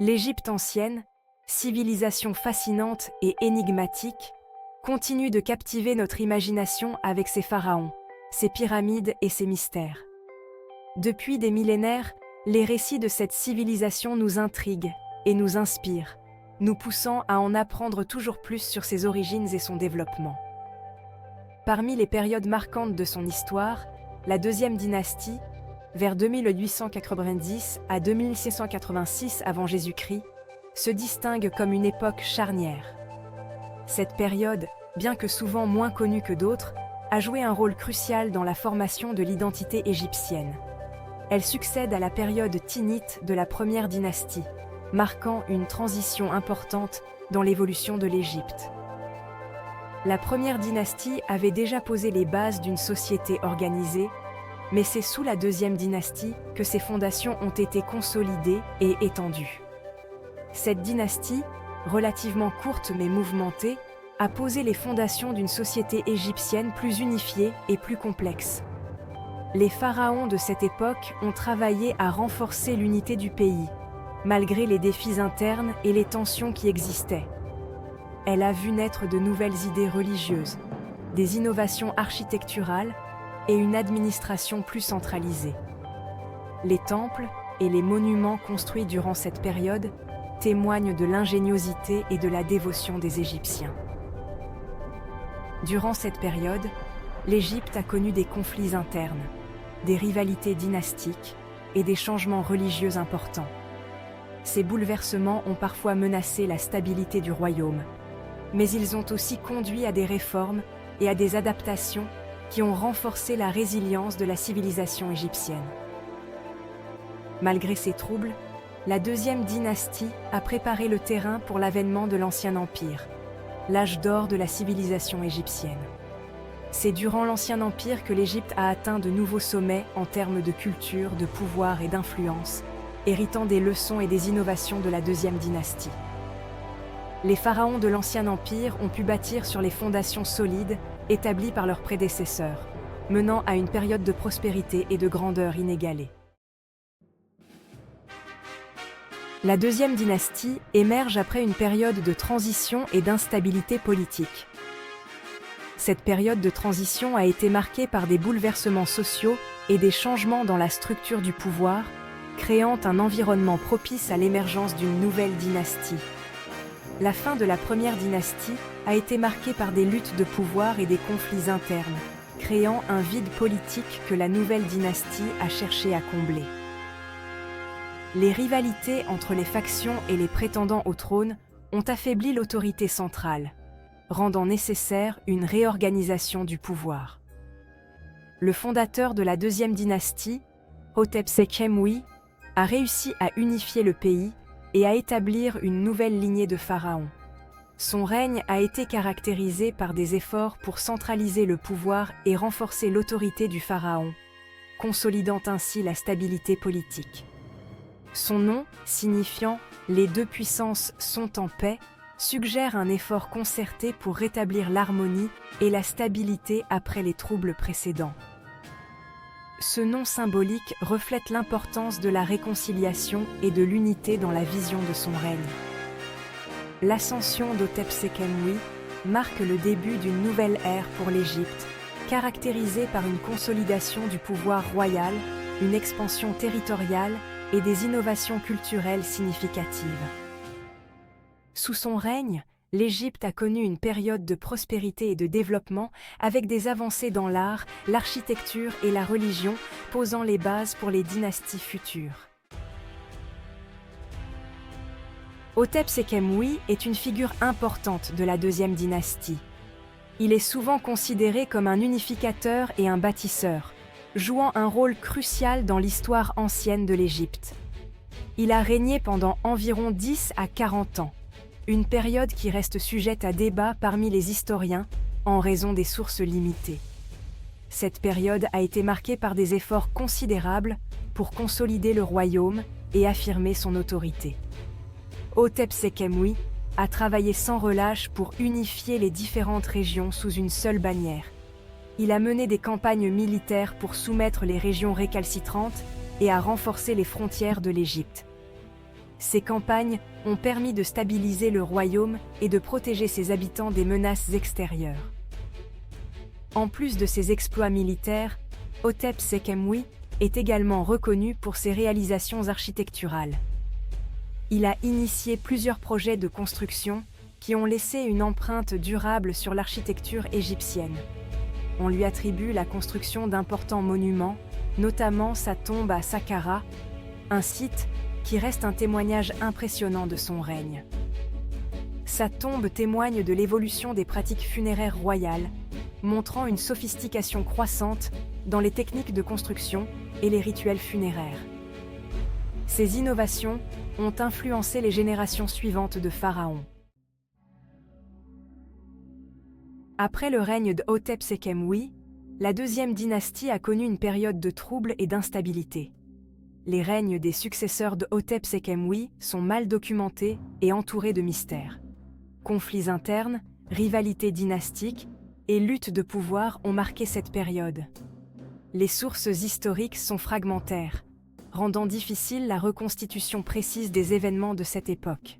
L'Égypte ancienne, civilisation fascinante et énigmatique, continue de captiver notre imagination avec ses pharaons, ses pyramides et ses mystères. Depuis des millénaires, les récits de cette civilisation nous intriguent et nous inspirent, nous poussant à en apprendre toujours plus sur ses origines et son développement. Parmi les périodes marquantes de son histoire, la deuxième dynastie, vers 2890 à 2686 avant Jésus-Christ, se distingue comme une époque charnière. Cette période, bien que souvent moins connue que d'autres, a joué un rôle crucial dans la formation de l'identité égyptienne. Elle succède à la période tinnite de la première dynastie, marquant une transition importante dans l'évolution de l'Égypte. La première dynastie avait déjà posé les bases d'une société organisée, mais c'est sous la deuxième dynastie que ses fondations ont été consolidées et étendues. Cette dynastie, relativement courte mais mouvementée, a posé les fondations d'une société égyptienne plus unifiée et plus complexe. Les pharaons de cette époque ont travaillé à renforcer l'unité du pays, malgré les défis internes et les tensions qui existaient. Elle a vu naître de nouvelles idées religieuses, des innovations architecturales et une administration plus centralisée. Les temples et les monuments construits durant cette période témoignent de l'ingéniosité et de la dévotion des Égyptiens. Durant cette période, l'Égypte a connu des conflits internes, des rivalités dynastiques et des changements religieux importants. Ces bouleversements ont parfois menacé la stabilité du royaume, mais ils ont aussi conduit à des réformes et à des adaptations qui ont renforcé la résilience de la civilisation égyptienne. Malgré ces troubles, la deuxième dynastie a préparé le terrain pour l'avènement de l'Ancien Empire, l'âge d'or de la civilisation égyptienne. C'est durant l'Ancien Empire que l'Égypte a atteint de nouveaux sommets en termes de culture, de pouvoir et d'influence, héritant des leçons et des innovations de la deuxième dynastie. Les pharaons de l'Ancien Empire ont pu bâtir sur les fondations solides établies par leurs prédécesseurs, menant à une période de prospérité et de grandeur inégalée. La deuxième dynastie émerge après une période de transition et d'instabilité politique. Cette période de transition a été marquée par des bouleversements sociaux et des changements dans la structure du pouvoir, créant un environnement propice à l'émergence d'une nouvelle dynastie. La fin de la première dynastie a été marquée par des luttes de pouvoir et des conflits internes, créant un vide politique que la nouvelle dynastie a cherché à combler. Les rivalités entre les factions et les prétendants au trône ont affaibli l'autorité centrale, rendant nécessaire une réorganisation du pouvoir. Le fondateur de la deuxième dynastie, Hotep-Sekhem-Wi, a réussi à unifier le pays et à établir une nouvelle lignée de pharaons. Son règne a été caractérisé par des efforts pour centraliser le pouvoir et renforcer l'autorité du pharaon, consolidant ainsi la stabilité politique. Son nom, signifiant « les deux puissances sont en paix », suggère un effort concerté pour rétablir l'harmonie et la stabilité après les troubles précédents. Ce nom symbolique reflète l'importance de la réconciliation et de l'unité dans la vision de son règne. L'ascension d'Hotep-Sekhem-Wi marque le début d'une nouvelle ère pour l'Égypte, caractérisée par une consolidation du pouvoir royal, une expansion territoriale et des innovations culturelles significatives. Sous son règne, l'Égypte a connu une période de prospérité et de développement avec des avancées dans l'art, l'architecture et la religion, posant les bases pour les dynasties futures. Hotep-Sekhem-Wi est une figure importante de la deuxième dynastie. Il est souvent considéré comme un unificateur et un bâtisseur, jouant un rôle crucial dans l'histoire ancienne de l'Égypte. Il a régné pendant environ 10 à 40 ans. Une période qui reste sujette à débat parmi les historiens en raison des sources limitées. Cette période a été marquée par des efforts considérables pour consolider le royaume et affirmer son autorité. Hotep-Sekhem-Wi a travaillé sans relâche pour unifier les différentes régions sous une seule bannière. Il a mené des campagnes militaires pour soumettre les régions récalcitrantes et a renforcé les frontières de l'Égypte. Ces campagnes ont permis de stabiliser le royaume et de protéger ses habitants des menaces extérieures. En plus de ses exploits militaires, Hotep Sekemwi est également reconnu pour ses réalisations architecturales. Il a initié plusieurs projets de construction qui ont laissé une empreinte durable sur l'architecture égyptienne. On lui attribue la construction d'importants monuments, notamment sa tombe à Saqqara, un site qui reste un témoignage impressionnant de son règne. Sa tombe témoigne de l'évolution des pratiques funéraires royales, montrant une sophistication croissante dans les techniques de construction et les rituels funéraires. Ces innovations ont influencé les générations suivantes de pharaons. Après le règne de Hotep Sekemwi, la deuxième dynastie a connu une période de troubles et d'instabilité. Les règnes des successeurs de Hotep Sekemwi sont mal documentés et entourés de mystères. Conflits internes, rivalités dynastiques et luttes de pouvoir ont marqué cette période. Les sources historiques sont fragmentaires, rendant difficile la reconstitution précise des événements de cette époque.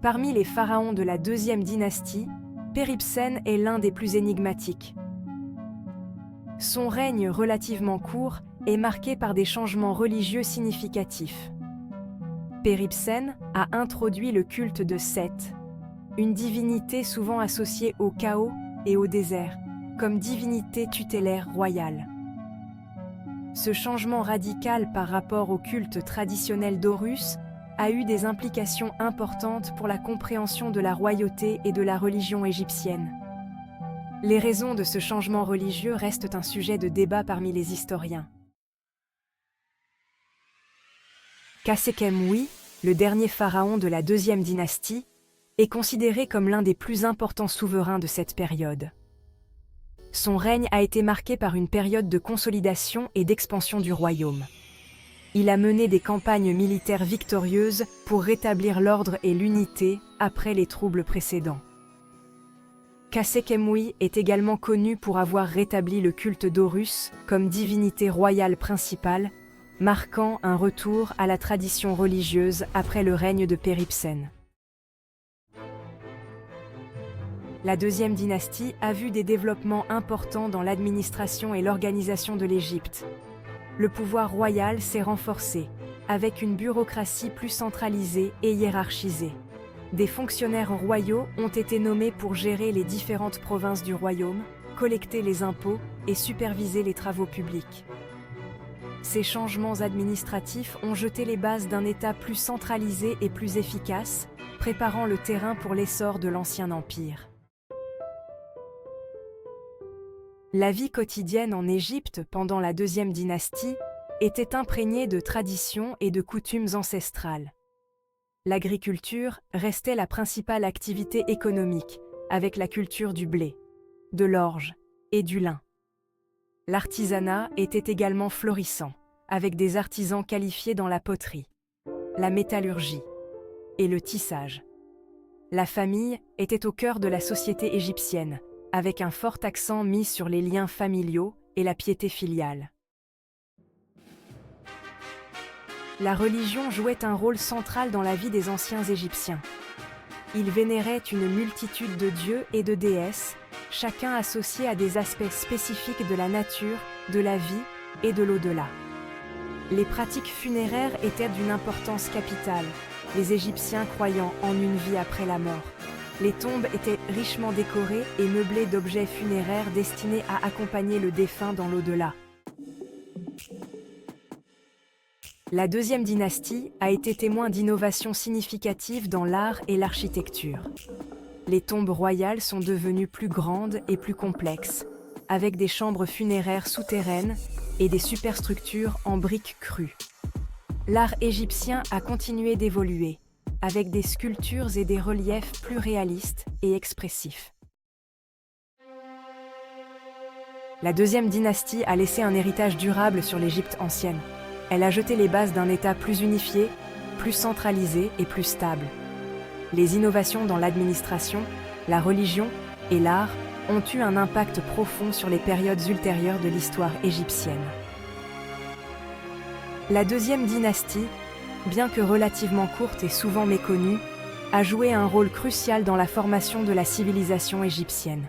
Parmi les pharaons de la deuxième dynastie, Péripsène est l'un des plus énigmatiques. Son règne relativement court est marqué par des changements religieux significatifs. Péripsène a introduit le culte de Seth, une divinité souvent associée au chaos et au désert, comme divinité tutélaire royale. Ce changement radical par rapport au culte traditionnel d'Horus a eu des implications importantes pour la compréhension de la royauté et de la religion égyptienne. Les raisons de ce changement religieux restent un sujet de débat parmi les historiens. Khasekemwi, le dernier pharaon de la deuxième dynastie, est considéré comme l'un des plus importants souverains de cette période. Son règne a été marqué par une période de consolidation et d'expansion du royaume. Il a mené des campagnes militaires victorieuses pour rétablir l'ordre et l'unité après les troubles précédents. Khasekemwi est également connu pour avoir rétabli le culte d'Horus comme divinité royale principale, marquant un retour à la tradition religieuse après le règne de Péripsène. La deuxième dynastie a vu des développements importants dans l'administration et l'organisation de l'Égypte. Le pouvoir royal s'est renforcé, avec une bureaucratie plus centralisée et hiérarchisée. Des fonctionnaires royaux ont été nommés pour gérer les différentes provinces du royaume, collecter les impôts et superviser les travaux publics. Ces changements administratifs ont jeté les bases d'un État plus centralisé et plus efficace, préparant le terrain pour l'essor de l'Ancien Empire. La vie quotidienne en Égypte pendant la deuxième dynastie était imprégnée de traditions et de coutumes ancestrales. L'agriculture restait la principale activité économique, avec la culture du blé, de l'orge et du lin. L'artisanat était également florissant, avec des artisans qualifiés dans la poterie, la métallurgie et le tissage. La famille était au cœur de la société égyptienne, avec un fort accent mis sur les liens familiaux et la piété filiale. La religion jouait un rôle central dans la vie des anciens Égyptiens. Ils vénéraient une multitude de dieux et de déesses, chacun associé à des aspects spécifiques de la nature, de la vie et de l'au-delà. Les pratiques funéraires étaient d'une importance capitale, les Égyptiens croyant en une vie après la mort. Les tombes étaient richement décorées et meublées d'objets funéraires destinés à accompagner le défunt dans l'au-delà. La deuxième dynastie a été témoin d'innovations significatives dans l'art et l'architecture. Les tombes royales sont devenues plus grandes et plus complexes, avec des chambres funéraires souterraines et des superstructures en briques crues. L'art égyptien a continué d'évoluer, avec des sculptures et des reliefs plus réalistes et expressifs. La deuxième dynastie a laissé un héritage durable sur l'Égypte ancienne. Elle a jeté les bases d'un État plus unifié, plus centralisé et plus stable. Les innovations dans l'administration, la religion et l'art ont eu un impact profond sur les périodes ultérieures de l'histoire égyptienne. La deuxième dynastie, bien que relativement courte et souvent méconnue, a joué un rôle crucial dans la formation de la civilisation égyptienne.